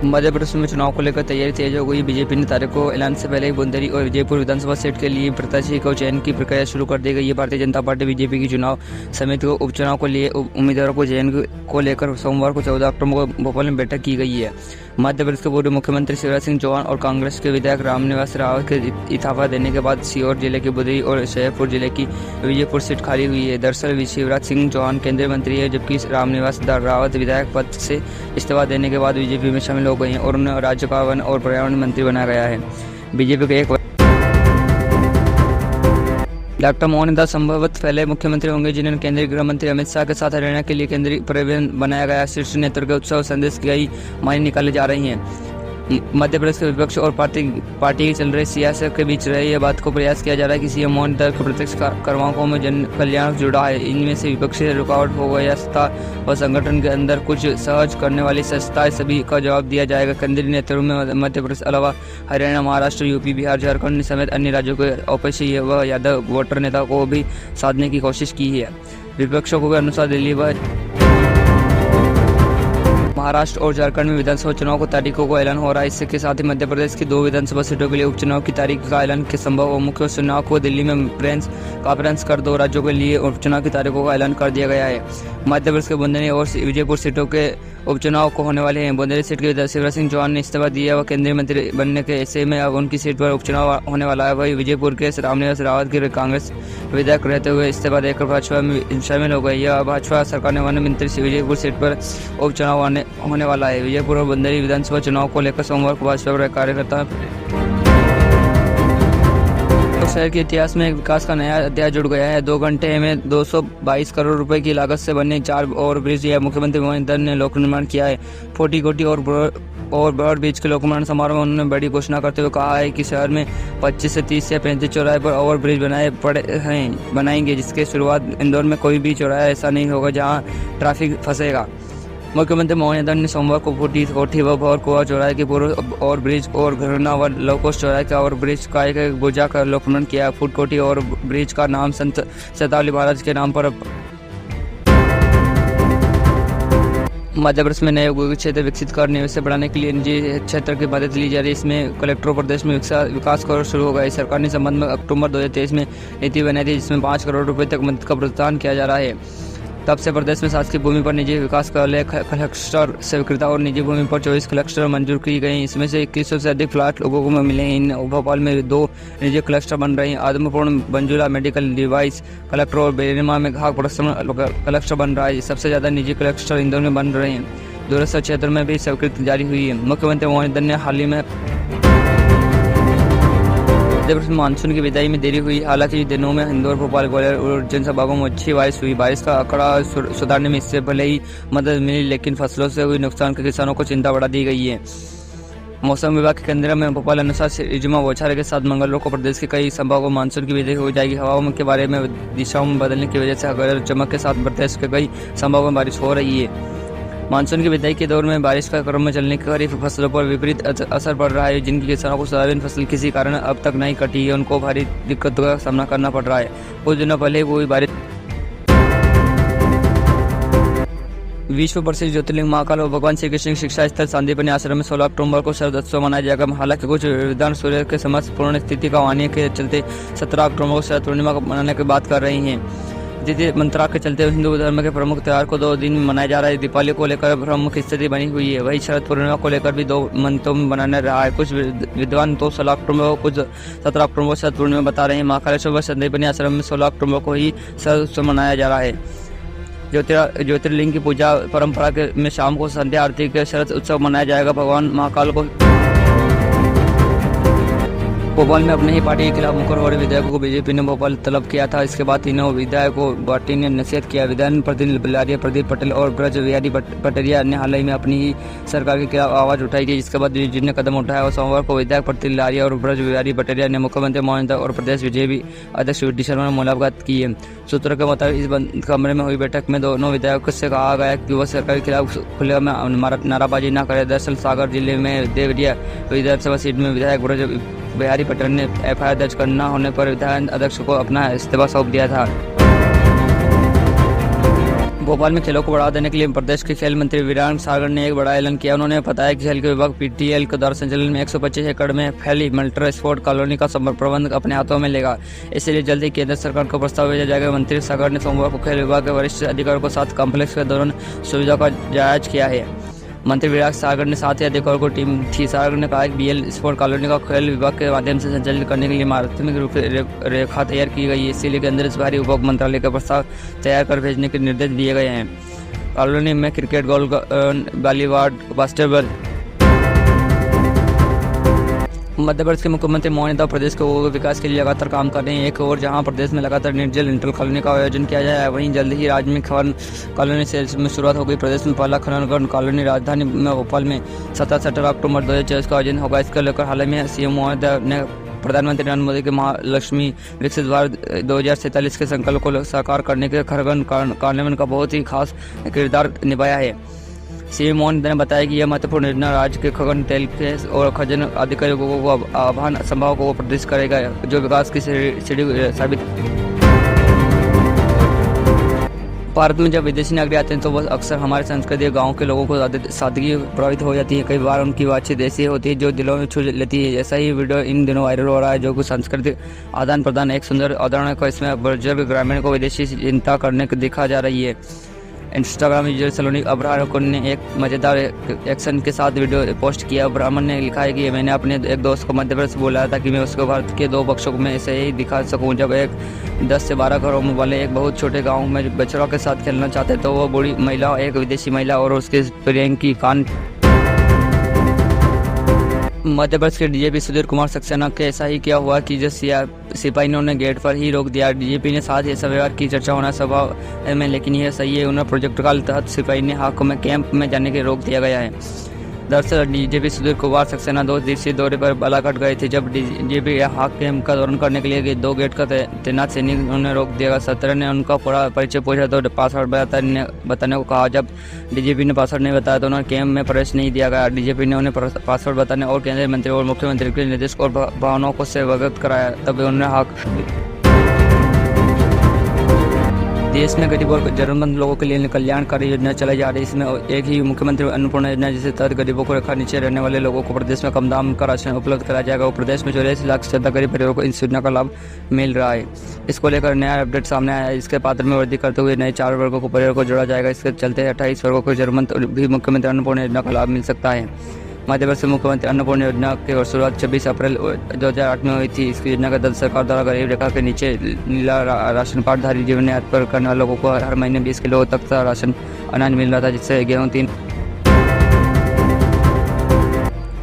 मध्य प्रदेश में चुनाव को लेकर तैयारी तेज हो गई। बीजेपी ने तारीख को ऐलान से पहले ही बुंदेली और विजयपुर विधानसभा सीट के लिए प्रत्याशी को चयन की प्रक्रिया शुरू कर दी गई है। भारतीय जनता पार्टी बीजेपी की चुनाव समिति को उपचुनाव को लिए उम्मीदवारों को चयन को लेकर सोमवार को 14 अक्टूबर को भोपाल में बैठक की गई है। मध्य प्रदेश के पूर्व मुख्यमंत्री शिवराज सिंह चौहान और कांग्रेस के विधायक रामनिवास रावत के इस्तीफा देने के बाद सीहोर जिले की बुंदेली और शाहपुर जिले की विजयपुर सीट खाली हुई है। दरअसल शिवराज सिंह चौहान केंद्रीय मंत्री है, जबकि रामनिवास रावत विधायक पद से इस्तीफा देने के बाद बीजेपी में शामिल हो गए हैं और उन्हें राज्य का वन और पर्यावरण मंत्री बनाया गया है। बीजेपी के एक डॉक्टर मोहन दास संभवतः पहले मुख्यमंत्री होंगे जिन्हें केंद्रीय गृह मंत्री अमित शाह के साथ हरियाणा के लिए केंद्रीय परिवहन बनाया गया। शीर्ष नेतृत्व के उत्सव संदेश की कई मायने निकाले जा रही हैं। मध्य प्रदेश के विपक्ष और पार्टी की चल रही सियासत के बीच रहे यह बात को प्रयास किया जा रहा है कि सीएम मोहन दास के प्रत्यक्ष करवाकों में जन कल्याण जुड़ा है। इनमें से विपक्षी रुकावट हो गया सत्ता और संगठन के अंदर कुछ सहज करने वाली संस्थाएं सभी का जवाब दिया जाएगा। केंद्रीय नेतृत्व में मध्य प्रदेश अलावा हरियाणा, महाराष्ट्र, यूपी, बिहार, झारखंड समेत अन्य राज्यों के औपसी व यादव वोटर नेता को भी साधने की कोशिश की है। विपक्षों के अनुसार दिल्ली व महाराष्ट्र और झारखंड में विधानसभा चुनाव को तारीखों को ऐलान हो रहा है। इसके साथ ही मध्य प्रदेश की 2 विधानसभा सीटों के लिए उपचुनाव की तारीख का ऐलान के संभव हो। मुख्य चुनाव को दिल्ली में कॉन्फ्रेंस कर 2 राज्यों के लिए उपचुनाव की तारीखों का ऐलान कर दिया गया है। मध्य प्रदेश के बुंदेली और विजयपुर सीटों के उपचुनाव को होने वाले हैं। बुंदेली सीट के शिवराज सिंह चौहान ने इस्तीफा दिया व केंद्रीय मंत्री बनने के ऐसे में अब उनकी सीट पर उपचुनाव होने वाला है। वही विजयपुर के रामनिवास रावत के कांग्रेस विधायक रहते हुए इस्तीफा देकर भाजपा में शामिल हो गए। यह भाजपा सरकार ने वन मंत्री विजयपुर सीट पर उपचुनाव होने वाला है। विजयपुर और बुंदेली विधानसभा चुनाव को लेकर सोमवार को भाजपा कार्यकर्ता शहर के इतिहास में एक विकास का नया अध्याय जुड़ गया है। 2 घंटे में 222 करोड़ रुपए की लागत से बने 4 और ब्रिज या मुख्यमंत्री मोहन दास ने लोक निर्माण किया है। फोर्टी कोटी और ब्रॉड ब्रिज के लोक निर्माण समारोह में उन्होंने बड़ी घोषणा करते हुए कहा है कि शहर में 25 से 30 या 35 चौराहे पर ओवर ब्रिज बनाएंगे, जिसके शुरुआत इंदौर में कोई भी चौराहा ऐसा नहीं होगा जहां ट्रैफिक फंसेगा। मुख्यमंत्री मोहन दास ने सोमवार को फोर्टी कोठी व भौर कुआ चौराहे के पूर्व और ब्रिज और घरना व लवकोश चौराहे का और ब्रिज का एक भुजा का लोकार्पण किया। फूट कोठी और ब्रिज का नाम संत शतावली महाराज के नाम पर मध्य प्रदेश में नए औद्योगिक क्षेत्र विकसित कर निवेश बढ़ाने के लिए निजी क्षेत्र की मदद ली जा रही है। इसमें कलेक्टरों प्रदेश में विकास कर शुरू हो गया है। सरकार ने संबंध में अक्टूबर 2023 में नीति बनाई थी, जिसमें 5 करोड़ रुपए तक मदद का भुगतान किया जा रहा है। तब से प्रदेश में शासकीय भूमि पर निजी विकास क्लस्टर स्वीकृता और निजी भूमि पर 24 क्लस्टर मंजूर की गई। इसमें से 2100 से अधिक फ्लैट लोगों को मिले हैं। इन भोपाल में 2 निजी क्लस्टर बन रहे हैं। आदमपुर बंजुला मेडिकल डिवाइस क्लस्टर और बेरिमा में घाघ प्रसन्न क्लस्टर बन रहा है। सबसे ज्यादा निजी क्लस्टर इंदौर में बन रहे हैं। दूरस्थ क्षेत्र में भी स्वीकृति जारी हुई है। मुख्यमंत्री मोहन दास ने हाल ही में मध्य प्रदेश में मानसून की विदाई में देरी हुई। हालांकि दिनों में इंदौर, भोपाल, ग्वालियर और जनसभाओं में अच्छी बारिश हुई। बारिश का आंकड़ा सुधारने में इससे भले ही मदद मिली, लेकिन फसलों से हुई नुकसान के किसानों को चिंता बढ़ा दी गई है। मौसम विभाग के केंद्र में भोपाल अनुसार रिजमा बौछारें के साथ मंगलवार को प्रदेश के कई संभागों में मानसून की विदाई हो जाएगी। हवाओं के बारे में दिशाओं में बदलने की वजह से गरज चमक के साथ प्रदेश के कई संभागों में बारिश हो रही है। मानसून की विदाई के दौर में बारिश का क्रम में चलने के खरीफ फसलों पर विपरीत असर पड़ रहा है। जिनकी किसानों को सोयाबीन फसल किसी कारण अब तक नहीं कटी है, उनको भारी दिक्कतों का सामना करना पड़ रहा है। कुछ दिनों पहले हुई बारिश विश्व प्रसिद्ध ज्योतिर्लिंग महाकाल और भगवान श्री कृष्ण शिक्षा स्थल सांदीपनि आश्रम में 16 अक्टूबर को शरद उत्सव मनाया जाएगा। हालांकि कुछ विद्वान सूर्य के समस्त पूर्ण स्थिति का आने के चलते 17 अक्टूबर को शरद पूर्णिमा को मनाने की बात कर रही हैं। द्वितीय मंत्रा के चलते हिंदू धर्म के प्रमुख त्योहार को 2 दिन मनाया जा रहा है। दीपावली को लेकर प्रमुख स्थिति बनी हुई है। वही शरद पूर्णिमा को लेकर भी 2 मंत्रों में मनाना रहा है। कुछ विद्वान तो 16 अक्टूबर को, कुछ 17 अक्टूबर को शरद पूर्णिमा बता रहे हैं। महाकालेश्वर संदीपनि आश्रम में 16 अक्टूबर को ही शरद उत्सव मनाया जा रहा है। ज्योतिर्लिंग की पूजा परंपरा में शाम को संध्या आरती के शरद उत्सव मनाया जाएगा। भगवान महाकाल को भोपाल में अपने ही पार्टी के खिलाफ मुकर हो रहे विधायकों को बीजेपी ने भोपाल तलब किया था। इसके बाद तीनों विधायकों को पार्टी ने निषेध किया। विधान प्रतिनिधि बिलारिया प्रदीप पटेल और ब्रज बिहारी पटेरिया ने हाल ही में अपनी ही सरकार के खिलाफ आवाज उठाई थी, जिसके बाद जिन्हें कदम उठाया और सोमवार को विधायक प्रतिनिधि लारिया और ब्रज बिहारी पटेरिया ने मुख्यमंत्री मोहन दास और प्रदेश बीजेपी अध्यक्ष वी डी शर्मा ने मुलाकात की है। सूत्रों के मुताबिक इस बंद कमरे में हुई बैठक में दोनों विधायकों से कहा गया कि वह सरकार के खिलाफ खुले में नाराबाजी न करे। दरअसल सागर जिले में देवरिया विधानसभा सीट में विधायक ब्रज बिहारी पटेल ने एफआईआर दर्ज करना होने पर विधायक अध्यक्ष को अपना इस्तीफा सौंप दिया था। भोपाल में खेलों को बढ़ावा देने के लिए प्रदेश के खेल मंत्री वीरेंद्र सागर ने एक बड़ा ऐलान किया। उन्होंने बताया कि खेल के विभाग पीटीएल के द्वारा संचालन में 125 एकड़ में फैली मल्टी स्पोर्ट कॉलोनी का प्रबंध अपने हाथों में लेगा। इसलिए जल्द ही केंद्र सरकार को प्रस्ताव भेजा जाएगा। मंत्री सागर ने सोमवार को खेल विभाग के वरिष्ठ अधिकारियों के साथ कॉम्प्लेक्स के दौरान सुविधा का जायजा किया है। मंत्री वीरेंद्र सागर ने साथ ही अधिकारियों को टीम थी। सागर ने कहा कि बीएल स्पोर्ट कॉलोनी का खेल विभाग के माध्यम से संचालित करने के लिए प्राथमिक रूपरेखा तैयार की गई है। इसीलिए केंद्र से भारी उपभोक्ता मंत्रालय का प्रस्ताव तैयार कर भेजने के निर्देश दिए गए हैं। कॉलोनी में cricket, golf, volleyball, basketball. Madhya Pradesh के मुख्यमंत्री मोहन यादव प्रदेश के विकास के लिए लगातार काम कर रहे हैं। एक और जहां प्रदेश में लगातार निर्जल इंटर कॉलोनी का आयोजन किया जाए, वहीं जल्द ही राज्य में खनन कॉलोनी से में शुरुआत हो गई। प्रदेश में पहला खनन कॉलोनी राजधानी में भोपाल में 17 अक्टूबर 2024 का आयोजन होगा। इसको लेकर हाल में सीएम मोहन यादव ने प्रधानमंत्री नरेंद्र मोदी के महालक्ष्मी विकसित भारत 2047 के संकल्प को साकार करने के खनन कार्यान्वयन का बहुत ही खास किरदार निभाया है। सीएम मोहन ने बताया कि यह महत्वपूर्ण योजना राज्य के खनन, तेल के और खनन अधिकारियों को आह्वान संभाव को प्रदर्शित करेगा, जो विकास की सीढ़ी साबित। भारत में जब विदेशी नागरिक आते हैं तो वह अक्सर हमारे संस्कृति गांव के लोगों को सादगी प्रभावित हो जाती है। कई बार उनकी बातचीत ऐसी होती है जो दिलों में छू लेती है। ऐसा ही वीडियो इन दिनों वायरल हो रहा है, जो कि सांस्कृतिक आदान प्रदान एक सुंदर उदाहरण को इसमें बुजुर्ग ग्रामीण को विदेशी चिंता करने को दिखा जा रही है। इंस्टाग्राम यूजर सलोनी अब्राहम ने एक मजेदार एक्शन के साथ वीडियो पोस्ट किया। ब्राह्मण ने लिखा है कि मैंने अपने एक दोस्त को मध्य प्रदेश बुलाया था कि मैं उसको भारत के 2 पक्षों में ऐसे ही दिखा सकूं। जब एक 10 से 12 घरों वाले एक बहुत छोटे गांव में बच्चों के साथ खेलना चाहते तो वो बूढ़ी महिला, एक विदेशी महिला और उसके प्रियंकी कान। मध्य प्रदेश के डीजीपी सुधीर कुमार सक्सेना के ऐसा ही क्या हुआ कि जो सिपाही ने उन्हें गेट पर ही रोक दिया। डीजीपी ने साथ ही व्यवहार की चर्चा होना सभा में, लेकिन यह सही है। उन्हें प्रोटोकॉल तहत सिपाही ने हाकों में कैंप में जाने के रोक दिया गया है। दरअसल डीजीपी सुधीर कुमार सक्सेना 2 दिवसीय दौरे पर बालाघाट गए थे। जब डीजीपी हाक कैंप का दौरान करने के लिए 2 गेट का तैनात सैनिक उन्हें रोक दिया। 17 ने उनका पूरा परिचय पूछा तो पासवर्ड बताने को कहा। जब डीजीपी ने पासवर्ड नहीं बताया तो उन्हें कैंप में प्रवेश नहीं दिया गया। डीजीपी ने उन्हें पासवर्ड बताने और केंद्रीय मंत्री और मुख्यमंत्री के निर्देश और भावनाओं से अवगत कराया, तब उन्हें हाक। देश में गरीब और जरूरतमंद लोगों के लिए कल्याणकारी योजना चलाई जा रही है। इसमें एक ही मुख्यमंत्री अन्नपूर्णा योजना, जिसके तहत गरीबों को रेखा नीचे रहने वाले लोगों को प्रदेश में कम दाम का राशन उपलब्ध कराया जाएगा। और प्रदेश में 84 लाख से ज्यादा गरीब परिवारों को इस योजना का लाभ मिल रहा है। इसको लेकर नया अपडेट सामने आया है। इसके पात्र में वृद्धि करते हुए नए 4 वर्गों को परिवार को जोड़ा जाएगा। इसके चलते 28 वर्गों को जरूरतमंद भी मुख्यमंत्री अन्नपूर्णा योजना का लाभ मिल सकता है। मध्य प्रदेश मुख्यमंत्री अन्नपूर्णा योजना की शुरुआत 26 अप्रैल 2008 में हुई थी। इस योजना का तहत सरकार द्वारा गरीब रेखा के नीचे नीला राशन कार्ड धारी जीवन यात्रा पर करने वाले लोगों को हर महीने 20 किलो तक का राशन अनाज मिल रहा था, जिससे गेहूं 3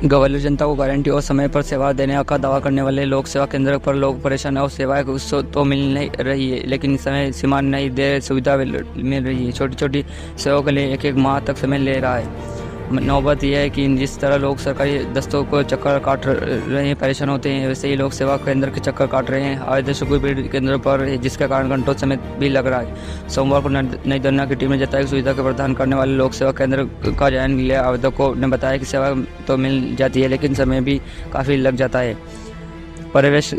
गवर्नर जनता को गारंटी और समय पर सेवा देने का दावा करने वाले लोक सेवा केंद्र पर लोग परेशान और सेवाएं तो मिल नहीं रही है, लेकिन समय सीमा नहीं दे सुविधा मिल रही है। छोटी छोटी सेवाओं के लिए 1 माह तक समय ले रहा है। नौबत यह है कि जिस तरह लोग सरकारी दस्तों को चक्कर काट रहे हैं, परेशान होते हैं, वैसे ही लोग सेवा केंद्र के चक्कर काट रहे हैं। आदेशों की भीड़ केंद्र पर है, जिसके कारण घंटों समय भी लग रहा है। सोमवार को नई दुनिया की टीम ने जताया सुविधा के प्रदान करने वाले लोक सेवा केंद्र का चयन लिए आवेदकों ने बताया कि सेवा तो मिल जाती है, लेकिन समय भी काफ़ी लग जाता है। परिवेश